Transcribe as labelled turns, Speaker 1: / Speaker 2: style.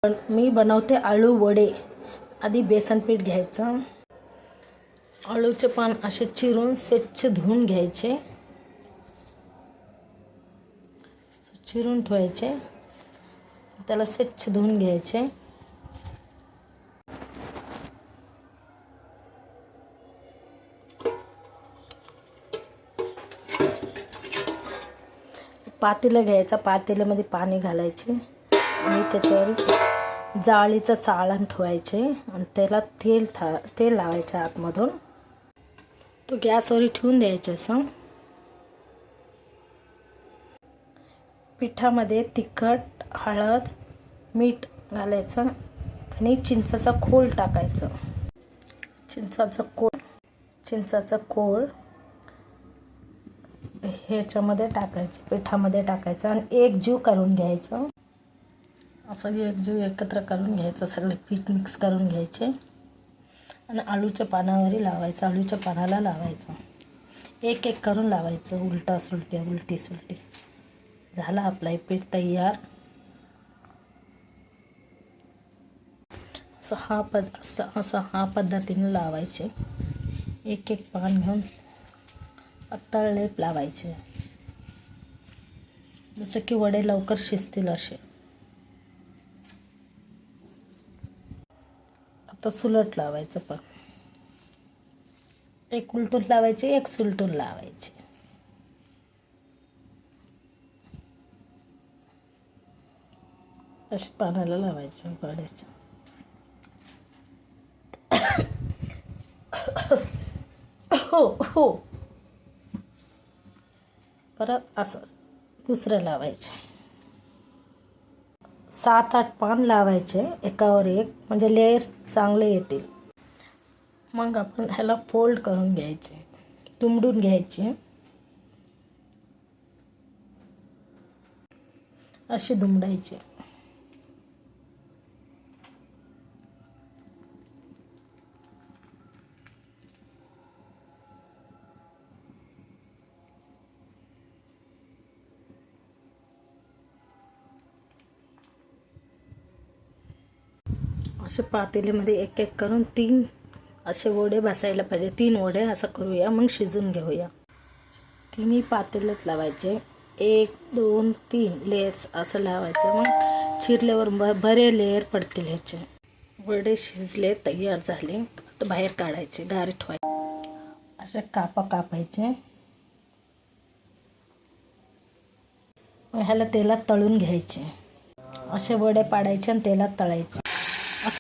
Speaker 1: मी बनवते आळू वडे। आधी बेसन पीठ घ्यायचं, आळूचे पान असे चिरून स्वच्छ धुवून घ्यायचे, चिरून ठेवायचे, त्याला स्वच्छ धुवून घ्यायचे। पातेलं घ्यायचं, पातेल्यामध्ये पाणी घालायचे आणि त्याच्यावर जाळीचं चाळण ठेवायचे आणि त्याला तेल लावायचं आतमधून। तो गॅसवर ठेवून द्यायचं असं। पिठामध्ये तिखट, हळद, मीठ घालायचं आणि चिंचाचा खोल टाकायचं। चिंचाचा खोल ह्याच्यामध्ये टाकायचे, पिठामध्ये टाकायचं आणि एकजीव करून घ्यायचं। असं एकजीव एकत्र करून घ्यायचं, सगळे पीठ मिक्स करून घ्यायचे आणि आळूच्या पानावर लावायचं, आळूच्या पानाला लावायचं, एक एक करून लावायचं, उलटा सुलटी। झाला आपला पीठ तयार। असं हा पद्धतीने लावायचे, एक एक पान घेऊन पातळ लेप लावायचे, जसं की वडे लवकर शिजतील असे। आता सुलट लावायचं, पण एक उलटून लावायचे, एक सुलटून लावायचे। अशा पानाला लावायचे वड्याच्या। हो परत असं दुसरं लावायचे, 7-8 पान लावायचे एकावर एक, म्हणजे लेयर चांगले येतील। मग आपण ह्याला फोल्ड करून घ्यायचे, दुमडून घ्यायचे, असे दुमडायचे। असे पातेल्यामध्ये एक एक करून 3 असे वडे बसायला पाहिजे, 3 वडे असं करूया, मग शिजून घेऊया। 3 पातेल्यात लावायचे, 1 2 3 लेयर्स असं लावायचं, मग चिरल्यावर बरे लेयर पडतील ह्याचे। वडे शिजले, तयार झाले, आता बाहेर काढायचे, गार ठेवायचे। असे कापायचे, मग ह्याला तेलात तळून घ्यायचे। असे वडे पाडायचे आणि तेलात तळायचे।